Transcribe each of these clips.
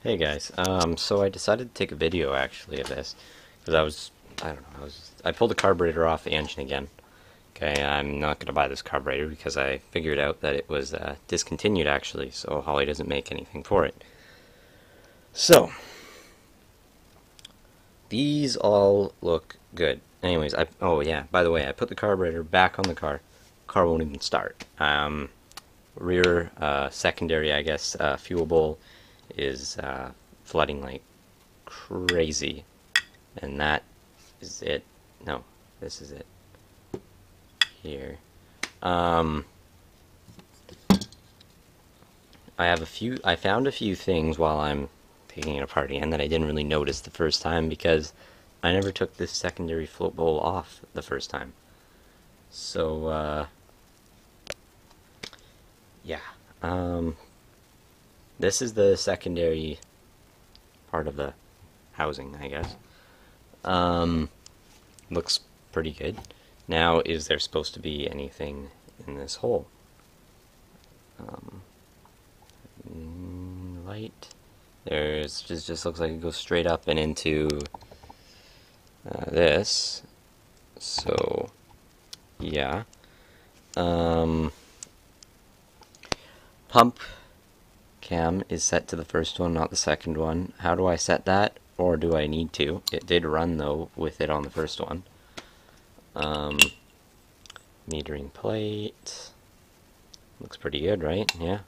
Hey guys, so I decided to take a video actually of this because I don't know, I pulled the carburetor off the engine again. Okay, I'm not going to buy this carburetor because I figured out that it was discontinued actually, so Holley doesn't make anything for it. So, these all look good. Anyways, oh yeah, by the way, I put the carburetor back on the car. Car won't even start. Rear secondary, I guess, fuel bowl is flooding like crazy, and that is it. No, this is it here. Um, I found a few things while I'm taking it apart again that I didn't really notice the first time because I never took this secondary float bowl off the first time. So, yeah. Um, this is the secondary part of the housing, I guess. Um, looks pretty good. Now, is there supposed to be anything in this hole? Um, light. There's just looks like it goes straight up and into this. So, yeah. Um, pump cam is set to the first one, not the second one. How do I set that? Or do I need to? It did run though with it on the first one. Metering plate. Looks pretty good, right? Yeah.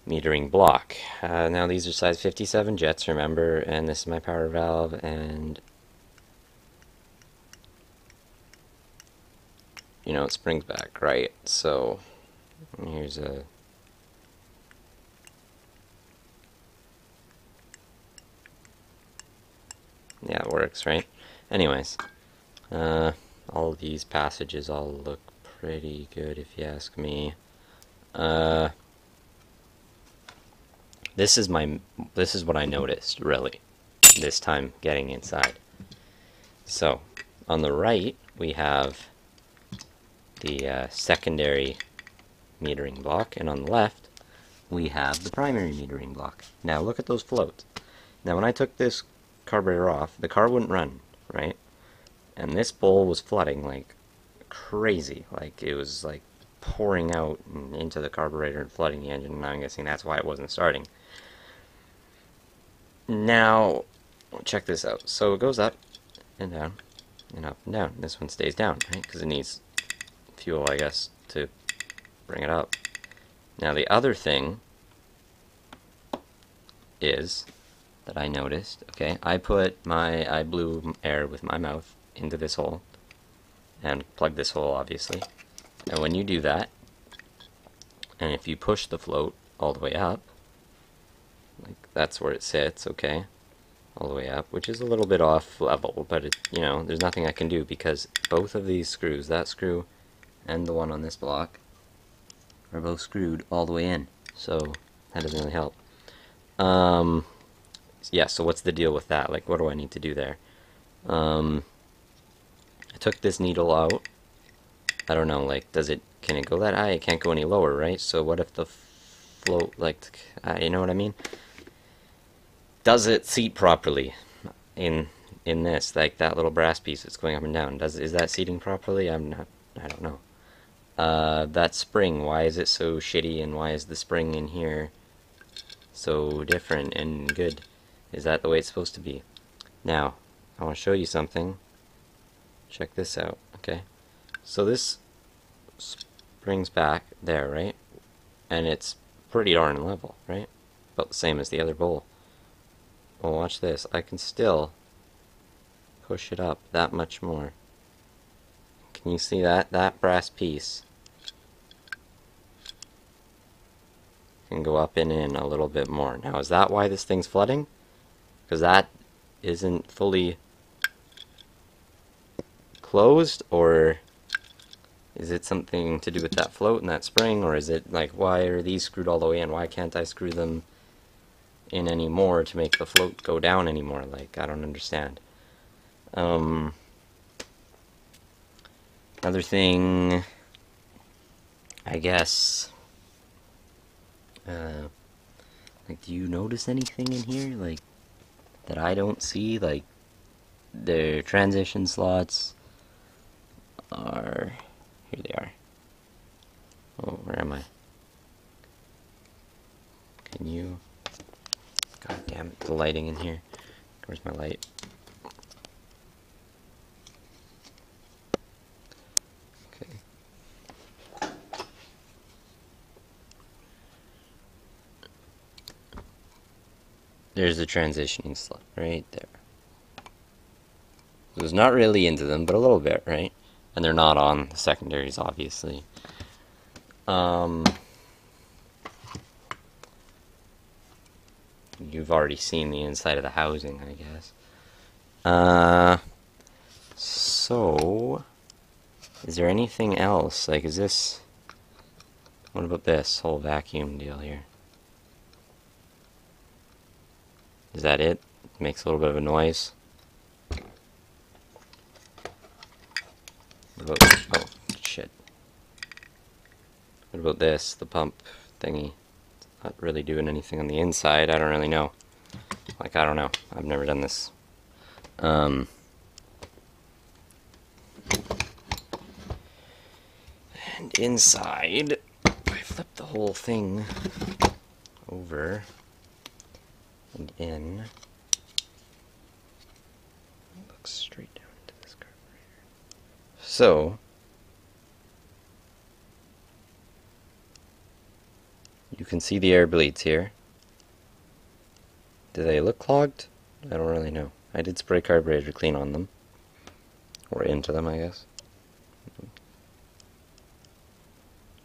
Metering block. Now these are size 57 jets, remember, and this is my power valve, and you know, it springs back, right? So here's a yeah, it works, right? Anyways, all of these passages all look pretty good if you ask me. This is what I noticed really this time getting inside. So on the right we have the secondary metering block, and on the left we have the primary metering block. Now look at those floats. Now when I took this carburetor off, the car wouldn't run, right? And this bowl was flooding like crazy. Like it was like pouring out into the carburetor and flooding the engine, and I'm guessing that's why it wasn't starting. Now, check this out. So it goes up and down and up and down. This one stays down, right? Because it needs fuel, I guess, to bring it up. Now the other thing is that I noticed, okay, I blew air with my mouth into this hole and plugged this hole, obviously. And when you do that, and if you push the float all the way up, like that's where it sits, okay, all the way up, which is a little bit off level, but it, you know, there's nothing I can do because both of these screws, that screw and the one on this block, are both screwed all the way in, so that doesn't really help. Yeah, so what's the deal with that? Like, what do I need to do there? I took this needle out. I don't know, like, can it go that high? It can't go any lower, right? So what if the float, like, you know what I mean? Does it seat properly in this, like that little brass piece that's going up and down? Is that seating properly? I don't know. That spring, why is it so shitty, and why is the spring in here so different and good? Is that the way it's supposed to be? Now, I want to show you something. Check this out, okay? So this springs back there, right? And it's pretty darn level, right? About the same as the other bowl. Well, watch this. I can still push it up that much more. Can you see that? That brass piece can go up and in a little bit more. Now, is that why this thing's flooding? Because that isn't fully closed, or is it something to do with that float and that spring, or is it like, why are these screwed all the way in? Why can't I screw them in anymore to make the float go down anymore? Like, I don't understand. Another thing, I guess, Like, do you notice anything in here, like, that I don't see? Like, the transition slots are... Here they are. Oh, where am I? Can you... God damn it, the lighting in here. Where's my light? Okay. There's the transitioning slot right there. So it's not really into them, but a little bit, right? And they're not on the secondaries, obviously. You've already seen the inside of the housing, I guess. So, is there anything else? Like, is this... What about this whole vacuum deal here? Is that it? Makes a little bit of a noise. What about... Oh, shit. What about this? The pump thingy. Not really doing anything on the inside. I don't really know. Like, I don't know. I've never done this. And inside, I flip the whole thing over and in. Looks straight down into this carburetor. So, you can see the air bleeds here. Do they look clogged? I don't really know. I did spray carburetor clean on them. Or into them, I guess.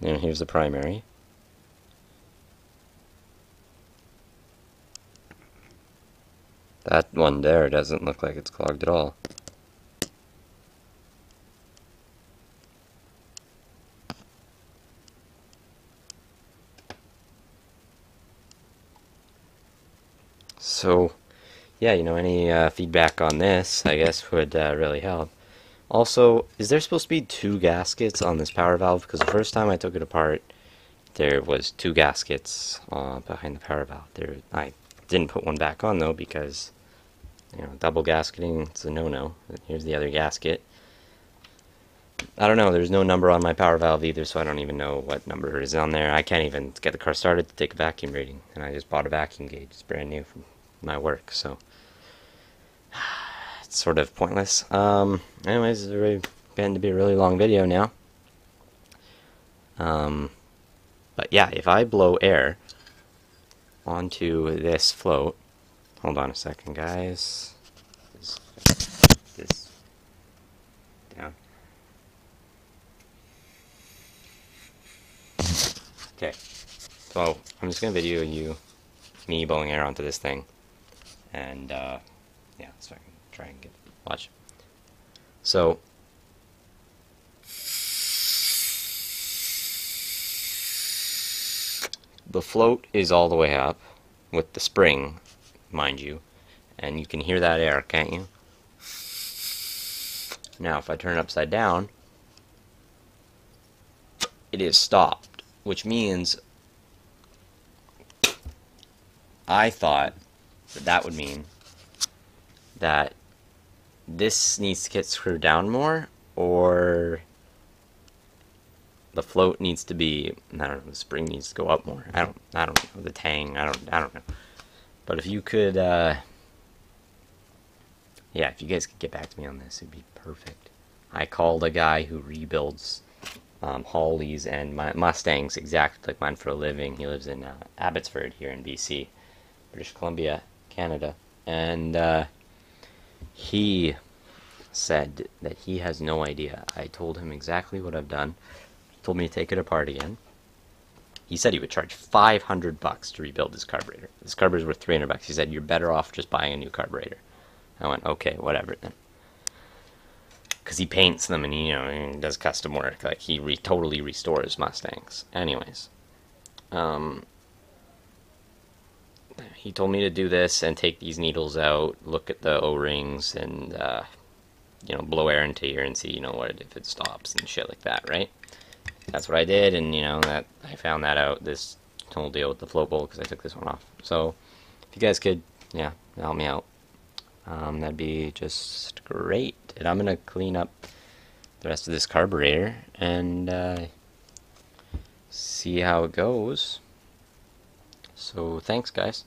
And here's the primary. That one there doesn't look like it's clogged at all. So, yeah, you know, any feedback on this, I guess, would really help. Also, is there supposed to be 2 gaskets on this power valve? Because the first time I took it apart, there was 2 gaskets behind the power valve. I didn't put one back on, though, because, you know, double gasketing, it's a no-no. Here's the other gasket. I don't know, there's no number on my power valve either, so I don't even know what number is on there. I can't even get the car started to take a vacuum reading, and I just bought a vacuum gauge. It's brand new from my work, so it's sort of pointless. Anyways, it's going to be a really long video now. But yeah, if I blow air onto this float, hold on a second, guys. This down. Okay, so I'm just gonna video me blowing air onto this thing, and yeah, so I can try and watch. So the float is all the way up with the spring, mind you, and you can hear that air, can't you? Now if I turn it upside down, it is stopped, which means I thought that would mean that this needs to get screwed down more, or the float needs to be, I don't know, the spring needs to go up more. I don't know, the tang, I don't know. But if you could, yeah, if you guys could get back to me on this, it'd be perfect. I called a guy who rebuilds Holleys and Mustangs exactly like mine for a living. He lives in Abbotsford here in BC, British Columbia, Canada, and he said that he has no idea. I told him exactly what I've done. He told me to take it apart again. He said he would charge $500 to rebuild this carburetor. This carburetor's worth $300. He said, you're better off just buying a new carburetor. I went, okay, whatever then. Because he paints them and he, you know, he does custom work. Like, he totally restores Mustangs. Anyways. He told me to do this and take these needles out, look at the O-rings, and, you know, blow air into here and see, you know, if it stops and shit like that, right? That's what I did, and, you know, that I found that out. This whole deal with the float bowl because I took this one off. So if you guys could, yeah, help me out, that'd be just great. And I'm gonna clean up the rest of this carburetor and see how it goes. So thanks, guys.